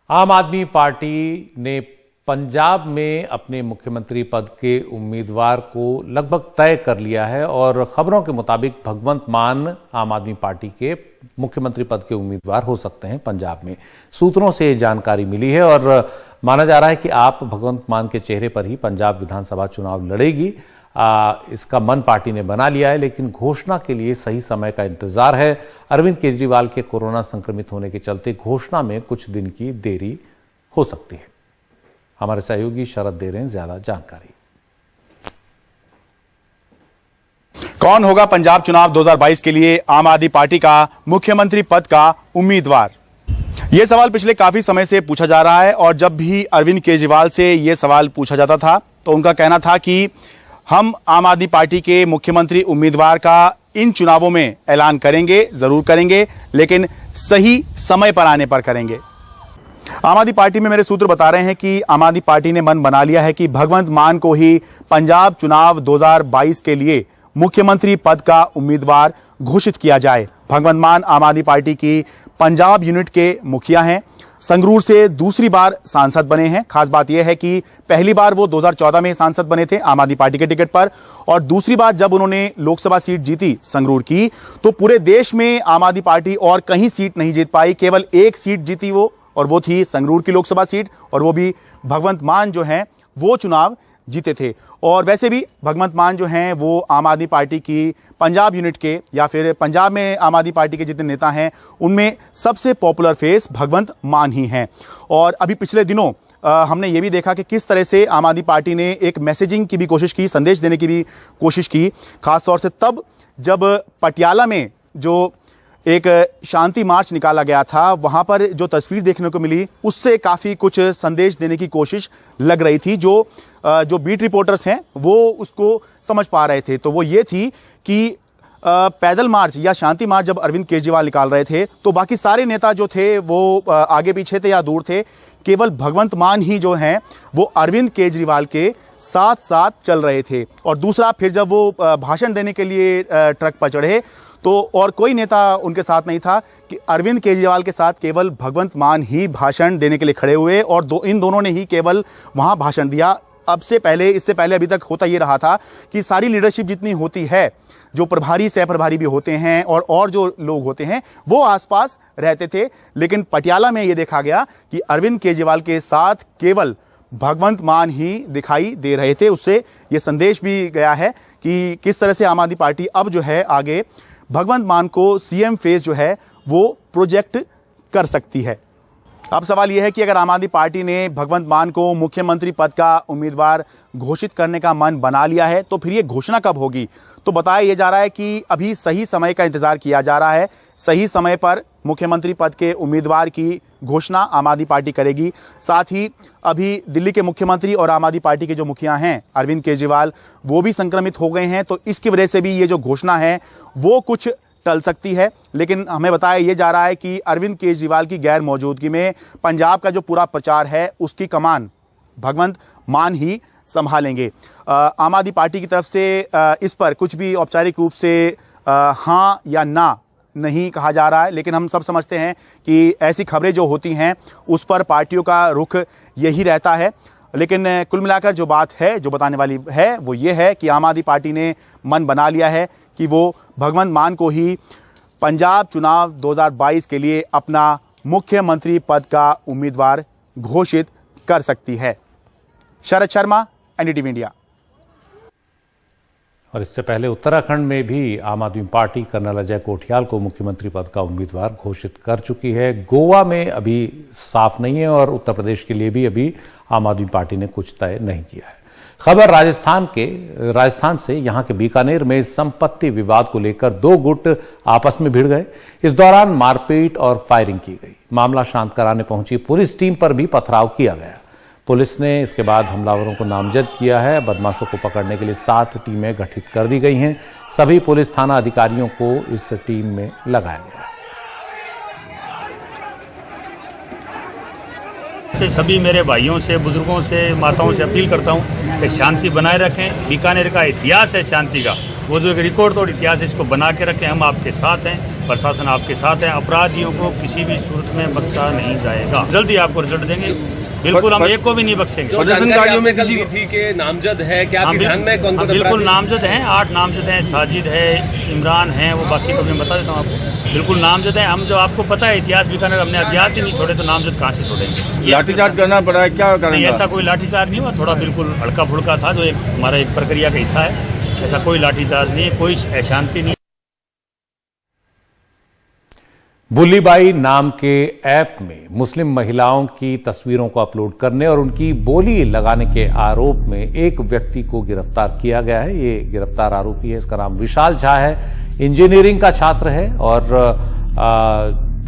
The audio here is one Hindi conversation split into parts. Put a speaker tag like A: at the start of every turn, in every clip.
A: आम आदमी पार्टी ने पंजाब में अपने मुख्यमंत्री पद के उम्मीदवार को लगभग तय कर लिया है और खबरों के मुताबिक भगवंत मान आम आदमी पार्टी के मुख्यमंत्री पद के उम्मीदवार हो सकते हैं पंजाब में। सूत्रों से जानकारी मिली है और माना जा रहा है कि आप भगवंत मान के चेहरे पर ही पंजाब विधानसभा चुनाव लड़ेगी। इसका मन पार्टी ने बना लिया है, लेकिन घोषणा के लिए सही समय का इंतजार है। अरविंद केजरीवाल के कोरोना संक्रमित होने के चलते घोषणा में कुछ दिन की देरी हो सकती है। हमारे सहयोगी शरद दे रहे हैं ज्यादा जानकारी।
B: कौन होगा पंजाब चुनाव 2022 के लिए आम आदमी पार्टी का मुख्यमंत्री पद का उम्मीदवार? यह सवाल पिछले काफी समय से पूछा जा रहा है और जब भी अरविंद केजरीवाल से यह सवाल पूछा जाता था तो उनका कहना था कि हम आम आदमी पार्टी के मुख्यमंत्री उम्मीदवार का इन चुनावों में ऐलान करेंगे, जरूर करेंगे, लेकिन सही समय पर आने पर करेंगे। आम आदमी पार्टी में मेरे सूत्र बता रहे हैं कि आम आदमी पार्टी ने मन बना लिया है कि भगवंत मान को ही पंजाब चुनाव 2022 के लिए मुख्यमंत्री पद का उम्मीदवार घोषित किया जाए। भगवंत मान आम आदमी पार्टी की पंजाब यूनिट के मुखिया हैं, संगरूर से दूसरी बार सांसद बने हैं। खास बात यह है कि पहली बार वो 2014 में सांसद बने थे आम आदमी पार्टी के टिकट पर, और दूसरी बार जब उन्होंने लोकसभा सीट जीती संगरूर की तो पूरे देश में आम आदमी पार्टी और कहीं सीट नहीं जीत पाई, केवल एक सीट जीती वो, और वो थी संगरूर की लोकसभा सीट, और वो भी भगवंत मान जो हैं वो चुनाव जीते थे। और वैसे भी भगवंत मान जो हैं वो आम आदमी पार्टी की पंजाब यूनिट के या फिर पंजाब में आम आदमी पार्टी के जितने नेता हैं उनमें सबसे पॉपुलर फेस भगवंत मान ही हैं। और अभी पिछले दिनों हमने ये भी देखा कि किस तरह से आम आदमी पार्टी ने एक मैसेजिंग की भी कोशिश की, संदेश देने की भी कोशिश की, खासतौर से तब जब पटियाला में जो एक शांति मार्च निकाला गया था, वहां पर जो तस्वीर देखने को मिली उससे काफी कुछ संदेश देने की कोशिश लग रही थी। जो बीट रिपोर्टर्स हैं वो उसको समझ पा रहे थे, तो वो ये थी कि पैदल मार्च या शांति मार्च जब अरविंद केजरीवाल निकाल रहे थे तो बाकी सारे नेता जो थे वो आगे पीछे थे या दूर थे, केवल भगवंत मान ही जो हैं वो अरविंद केजरीवाल के साथ साथ चल रहे थे। और दूसरा, फिर जब वो भाषण देने के लिए ट्रक पर चढ़े तो और कोई नेता उनके साथ नहीं था कि अरविंद केजरीवाल के साथ केवल भगवंत मान ही भाषण देने के लिए खड़े हुए, और इन दोनों ने ही केवल वहां भाषण दिया। इससे पहले अभी तक होता ये रहा था कि सारी लीडरशिप जितनी होती है, जो प्रभारी सह प्रभारी भी होते हैं और जो लोग होते हैं वो आसपास रहते थे, लेकिन पटियाला में ये देखा गया कि अरविंद केजरीवाल के साथ केवल भगवंत मान ही दिखाई दे रहे थे। उससे ये संदेश भी गया है कि किस तरह से आम आदमी पार्टी अब जो है आगे भगवंत मान को सीएम फेस जो है वो प्रोजेक्ट कर सकती है। अब सवाल यह है कि अगर आम आदमी पार्टी ने भगवंत मान को मुख्यमंत्री पद का उम्मीदवार घोषित करने का मन बना लिया है तो फिर ये घोषणा कब होगी? तो बताया यह जा रहा है कि अभी सही समय का इंतजार किया जा रहा है। सही समय पर मुख्यमंत्री पद के उम्मीदवार की घोषणा आम आदमी पार्टी करेगी। साथ ही अभी दिल्ली के मुख्यमंत्री और आम आदमी पार्टी के जो मुखिया हैं अरविंद केजरीवाल, वो भी संक्रमित हो गए हैं, तो इसकी वजह से भी ये जो घोषणा है वो कुछ टल सकती है। लेकिन हमें बताया यह जा रहा है कि अरविंद केजरीवाल की गैर मौजूदगी में पंजाब का जो पूरा प्रचार है उसकी कमान भगवंत मान ही संभालेंगे। आम आदमी पार्टी की तरफ से इस पर कुछ भी औपचारिक रूप से हाँ या ना नहीं कहा जा रहा है, लेकिन हम सब समझते हैं कि ऐसी खबरें जो होती हैं उस पर पार्टियों का रुख यही रहता है। लेकिन कुल मिलाकर जो बात है, जो बताने वाली है, वो ये है कि आम आदमी पार्टी ने मन बना लिया है कि वो भगवंत मान को ही पंजाब चुनाव 2022 के लिए अपना मुख्यमंत्री पद का उम्मीदवार घोषित कर सकती है। Sharad Sharma, NDTV India.
A: और इससे पहले उत्तराखंड में भी आम आदमी पार्टी कर्नल अजय कोठियाल को मुख्यमंत्री पद का उम्मीदवार घोषित कर चुकी है। गोवा में अभी साफ नहीं है और उत्तर प्रदेश के लिए भी अभी आम आदमी पार्टी ने कुछ तय नहीं किया है। खबर राजस्थान से। यहां के बीकानेर में संपत्ति विवाद को लेकर दो गुट आपस में भिड़ गए। इस दौरान मारपीट और फायरिंग की गई। मामला शांत कराने पहुंची पुलिस टीम पर भी पथराव किया गया। पुलिस ने इसके बाद हमलावरों को नामजद किया है। बदमाशों को पकड़ने के लिए 7 टीमें गठित कर दी गई हैं। सभी पुलिस थाना अधिकारियों को इस टीम में लगाया गया है।
C: सभी मेरे भाइयों से, बुजुर्गों से, माताओं से अपील करता हूं कि शांति बनाए रखें। बीकानेर का इतिहास है शांति का, वो जो एक रिकॉर्ड तोड़ इतिहास है इसको बना के रखें। हम आपके साथ हैं। प्रशासन आपके साथ है। अपराधियों को किसी भी सूरत में बख्शा नहीं जाएगा। जल्दी आपको रिजल्ट देंगे, बिल्कुल हम एक को भी नहीं बख्शेंगे।
D: प्रदर्शनकारियों में किसी थी के नामजद है क्या आपके ध्यान में? कौन कौन
C: बिल्कुल नामजद हैं, 8 नामजद हैं। साजिद है, इमरान है, वो बाकी को मैं बता देता हूँ आपको। बिल्कुल नामजद हैं। हम जो आपको पता है इतिहास बीकानेर, हमने अज्ञात ही नहीं छोड़े तो नामजद कहाँ से छोड़ेंगे?
D: लाठीचार्ज करना पड़ा है क्या?
C: नहीं, ऐसा कोई लाठीचार्ज नहीं हुआ। थोड़ा बिल्कुल हल्का फुल्का था, जो एक हमारा एक प्रक्रिया का हिस्सा है। ऐसा कोई लाठीचार्ज नहीं है, कोई अशांति नहीं।
A: बुल्लीबाई नाम के ऐप में मुस्लिम महिलाओं की तस्वीरों को अपलोड करने और उनकी बोली लगाने के आरोप में एक व्यक्ति को गिरफ्तार किया गया है। ये गिरफ्तार आरोपी है, इसका नाम विशाल झा है, इंजीनियरिंग का छात्र है और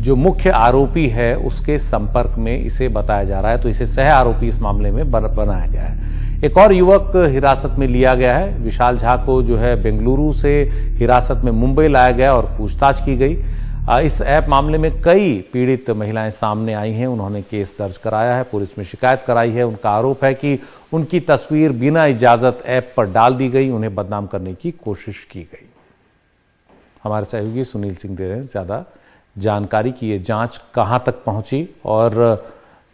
A: जो मुख्य आरोपी है उसके संपर्क में इसे बताया जा रहा है, तो इसे सह आरोपी इस मामले में बनाया गया है। एक और युवक हिरासत में लिया गया है। विशाल झा को जो है बेंगलुरु से हिरासत में मुंबई लाया गया और पूछताछ की गई। इस ऐप मामले में कई पीड़ित महिलाएं सामने आई हैं, उन्होंने केस दर्ज कराया है, पुलिस में शिकायत कराई है। उनका आरोप है कि उनकी तस्वीर बिना इजाजत ऐप पर डाल दी गई, उन्हें बदनाम करने की कोशिश की गई। हमारे सहयोगी सुनील सिंह दे रहे हैं ज्यादा जानकारी की ये जांच कहां तक पहुंची और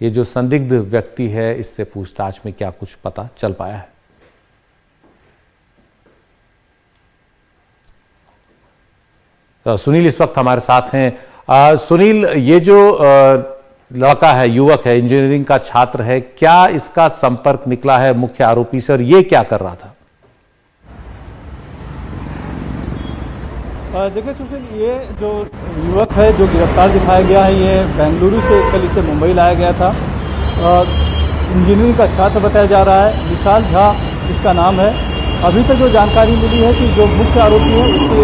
A: ये जो संदिग्ध व्यक्ति है इससे पूछताछ में क्या कुछ पता चल पाया है। सुनील इस वक्त हमारे साथ हैं। सुनील, ये जो लड़का है, युवक है, इंजीनियरिंग का छात्र है, क्या इसका संपर्क निकला है मुख्य आरोपी से और ये क्या कर रहा था?
E: देखिए सुशील, ये जो युवक है जो गिरफ्तार दिखाया गया है, ये बेंगलुरु से कल इसे मुंबई लाया गया था। इंजीनियरिंग का छात्र बताया जा रहा है, विशाल झा इसका नाम है। अभी तक जो जानकारी मिली है कि जो मुख्य आरोपी है उसके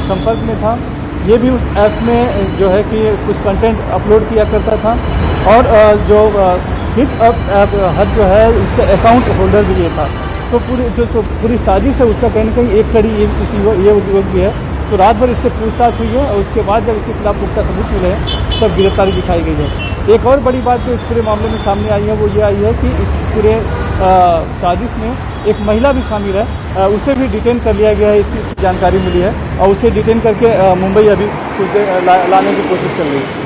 E: संपर्क में था। ये भी उस ऐप में जो है कि कुछ कंटेंट अपलोड किया करता था और जो हिट अप हद जो है उसका अकाउंट होल्डर भी ये था। तो पूरी साजिश है उसका कहीं ना कहीं एक कड़ी ये युवक भी है। तो रात भर इससे पूछताछ हुई है और उसके बाद जब इसके खिलाफ पुख्ता सबूत मिले हैं तब गिरफ्तारी दिखाई गई है। एक और बड़ी बात जो इस पूरे मामले में सामने आई है वो ये आई है कि इस पूरे साजिश में एक महिला भी शामिल है, उसे भी डिटेन कर लिया गया है, इसकी जानकारी मिली है और उसे डिटेन करके मुंबई अभी लाने की कोशिश चल रही है।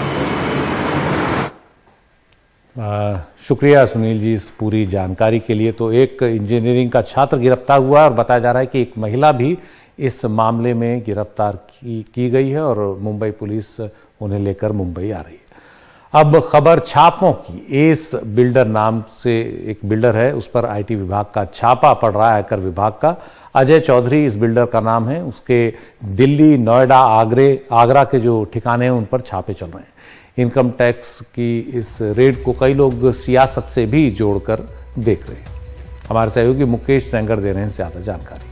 A: शुक्रिया सुनील जी इस पूरी जानकारी के लिए। तो एक इंजीनियरिंग का छात्र गिरफ्तार हुआ और बताया जा रहा है कि एक महिला भी इस मामले में गिरफ्तार की गई है और मुंबई पुलिस उन्हें लेकर मुंबई आ रही है। अब खबर छापों की। एस बिल्डर नाम से एक बिल्डर है, उस पर आईटी विभाग का छापा पड़ रहा है, आयकर विभाग का। अजय चौधरी इस बिल्डर का नाम है। उसके दिल्ली, नोएडा, आगरा के जो ठिकाने हैं उन पर छापे चल रहे हैं। इनकम टैक्स की इस रेड को कई लोग सियासत से भी जोड़कर देख रहे हैं। हमारे सहयोगी मुकेश सेंगर दे रहे हैं ज्यादा जानकारी।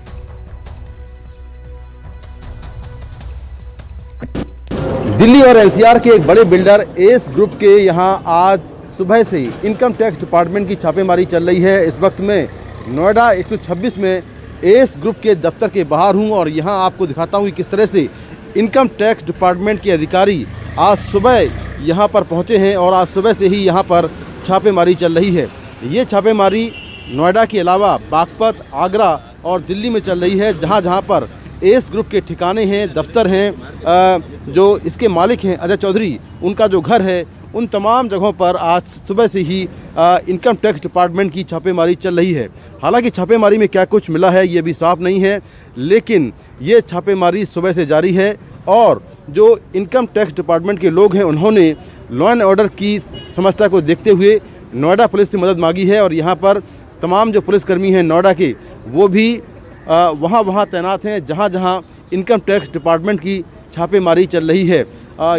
F: दिल्ली और एनसीआर के एक बड़े बिल्डर एस ग्रुप के यहां आज सुबह से ही इनकम टैक्स डिपार्टमेंट की छापेमारी चल रही है। इस वक्त में नोएडा 126 में एस ग्रुप के दफ्तर के बाहर हूं और यहां आपको दिखाता हूं कि किस तरह से इनकम टैक्स डिपार्टमेंट के अधिकारी आज सुबह यहां पर पहुंचे हैं और आज सुबह से ही यहां पर छापेमारी चल रही है। ये छापेमारी नोएडा के अलावा बागपत, आगरा और दिल्ली में चल रही है, जहां जहां पर एस ग्रुप के ठिकाने हैं, दफ्तर हैं, जो इसके मालिक हैं अजय चौधरी, उनका जो घर है, उन तमाम जगहों पर आज सुबह से ही इनकम टैक्स डिपार्टमेंट की छापेमारी चल रही है। हालांकि छापेमारी में क्या कुछ मिला है ये भी साफ नहीं है, लेकिन ये छापेमारी सुबह से जारी है और जो इनकम टैक्स डिपार्टमेंट के लोग हैं उन्होंने लॉ एंड ऑर्डर की समस्या को देखते हुए नोएडा पुलिस से मदद मांगी है और यहाँ पर तमाम जो पुलिसकर्मी हैं नोएडा के वो भी वहाँ तैनात हैं जहाँ जहाँ इनकम टैक्स डिपार्टमेंट की छापेमारी चल रही है।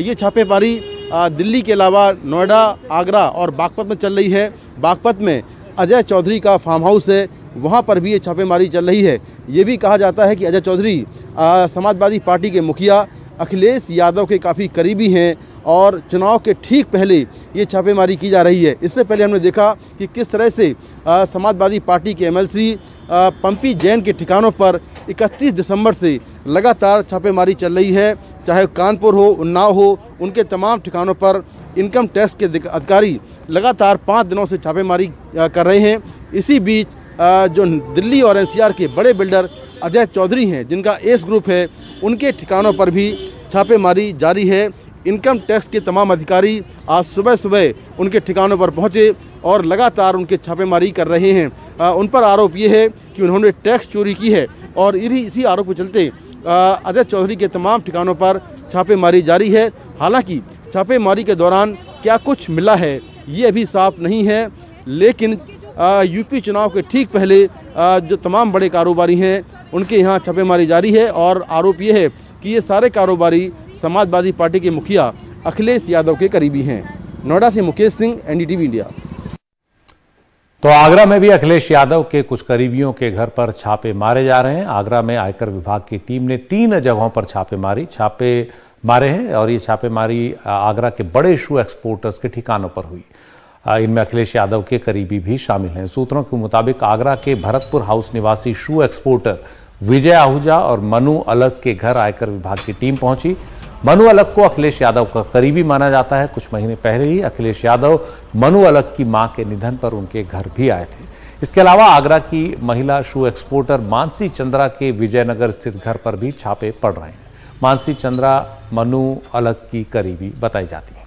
F: ये छापेमारी दिल्ली के अलावा नोएडा, आगरा और बागपत में चल रही है। बागपत में अजय चौधरी का फार्म हाउस है, वहाँ पर भी ये छापेमारी चल रही है। ये भी कहा जाता है कि अजय चौधरी समाजवादी पार्टी के मुखिया अखिलेश यादव के काफ़ी करीबी हैं और चुनाव के ठीक पहले ये छापेमारी की जा रही है। इससे पहले हमने देखा कि किस तरह से समाजवादी पार्टी के एमएलसी पंपी जैन के ठिकानों पर 31 दिसंबर से लगातार छापेमारी चल रही है। चाहे कानपुर हो, उन्नाव हो, उनके तमाम ठिकानों पर इनकम टैक्स के अधिकारी लगातार 5 दिनों से छापेमारी कर रहे हैं। इसी बीच जो दिल्ली और एनसीआर के बड़े बिल्डर अजय चौधरी हैं, जिनका एस ग्रुप है, उनके ठिकानों पर भी छापेमारी जारी है। इनकम टैक्स के तमाम अधिकारी आज सुबह सुबह उनके ठिकानों पर पहुंचे और लगातार उनके छापेमारी कर रहे हैं। उन पर आरोप ये है कि उन्होंने टैक्स चोरी की है और इसी आरोप के चलते अजय चौधरी के तमाम ठिकानों पर छापेमारी जारी है। हालांकि छापेमारी के दौरान क्या कुछ मिला है ये अभी साफ नहीं है, लेकिन यूपी चुनाव के ठीक पहले जो तमाम बड़े कारोबारी हैं उनके यहाँ छापेमारी जारी है और आरोप ये है कि ये सारे कारोबारी समाजवादी पार्टी के मुखिया अखिलेश यादव के करीबी हैं। नोएडा से मुकेश सिंह, एनडीटीवी इंडिया।
A: तो आगरा में भी अखिलेश यादव के कुछ करीबियों के घर पर छापे मारे जा रहे हैं। आगरा में आयकर विभाग की टीम ने 3 जगहों पर छापे मारे हैं और ये छापेमारी आगरा के बड़े शू एक्सपोर्टर्स के ठिकानों पर हुई। इनमें अखिलेश यादव के करीबी भी शामिल हैं। सूत्रों के मुताबिक आगरा के भरतपुर हाउस निवासी शू एक्सपोर्टर विजय आहूजा और मनु अलग के घर आयकर विभाग की टीम पहुंची। मनु अलग को अखिलेश यादव का करीबी माना जाता है। कुछ महीने पहले ही अखिलेश यादव मनु अलग की मां के निधन पर उनके घर भी आए थे। इसके अलावा आगरा की महिला शू एक्सपोर्टर मानसी चंद्रा के विजयनगर स्थित घर पर भी छापे पड़ रहे हैं। मानसी चंद्रा मनु अलग की करीबी बताई जाती है।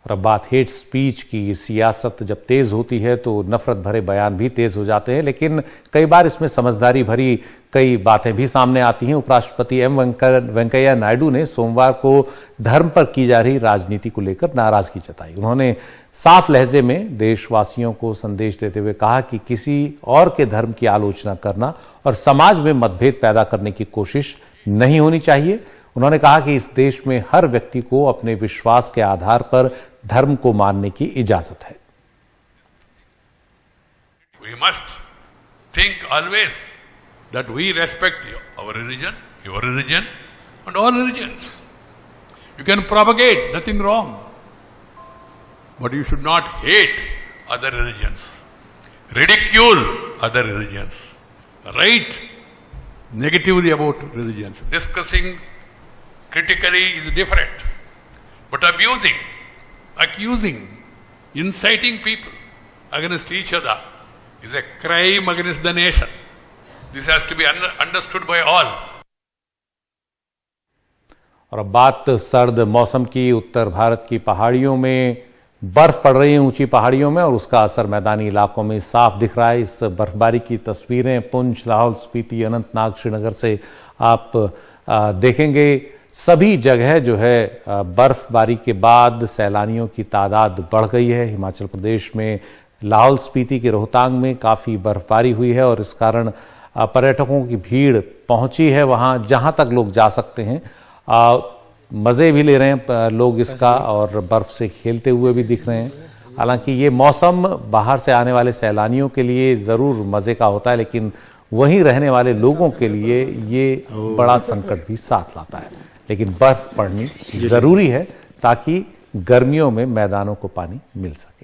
A: और अब बात हेट स्पीच की। सियासत जब तेज होती है तो नफरत भरे बयान भी तेज हो जाते हैं, लेकिन कई बार इसमें समझदारी भरी कई बातें भी सामने आती हैं। उपराष्ट्रपति एम वेंकैया नायडू ने सोमवार को धर्म पर की जा रही राजनीति को लेकर नाराजगी जताई। उन्होंने साफ लहजे में देशवासियों को संदेश देते हुए कहा कि किसी और के धर्म की आलोचना करना और समाज में मतभेद पैदा करने की कोशिश नहीं होनी चाहिए। उन्होंने कहा कि इस देश में हर व्यक्ति को अपने विश्वास के आधार पर धर्म को मानने की इजाजत है।
G: We must think always that we respect our religion, your religion, and all religions. You can propagate, nothing wrong. But you should not hate other religions, ridicule other religions, write negatively about religions. Discussing critically is different, but abusing, accusing, inciting people against each other is a crime against the nation. This has to be understood by all.
A: और अब बात सर्द मौसम की। उत्तर भारत की पहाड़ियों में बर्फ पड़ रही है, ऊंची पहाड़ियों में, और उसका असर मैदानी इलाकों में साफ दिख रहा है। इस बर्फबारी की तस्वीरें पुंछ, लाहौल स्पीति, अनंतनाग, श्रीनगर से आप देखेंगे। सभी जगह जो है बर्फबारी के बाद सैलानियों की तादाद बढ़ गई है। हिमाचल प्रदेश में लाहौल स्पीति के रोहतांग में काफी बर्फबारी हुई है और इस कारण पर्यटकों की भीड़ पहुंची है वहां। जहां तक लोग जा सकते हैं मजे भी ले रहे हैं लोग इसका और बर्फ से खेलते हुए भी दिख रहे हैं। हालांकि ये मौसम बाहर से आने वाले सैलानियों के लिए जरूर मजे का होता है, लेकिन वहीं रहने वाले लोगों के लिए ये बड़ा संकट भी साथ लाता है। लेकिन बर्फ पड़नी जरूरी है ताकि गर्मियों में मैदानों को पानी मिल सके।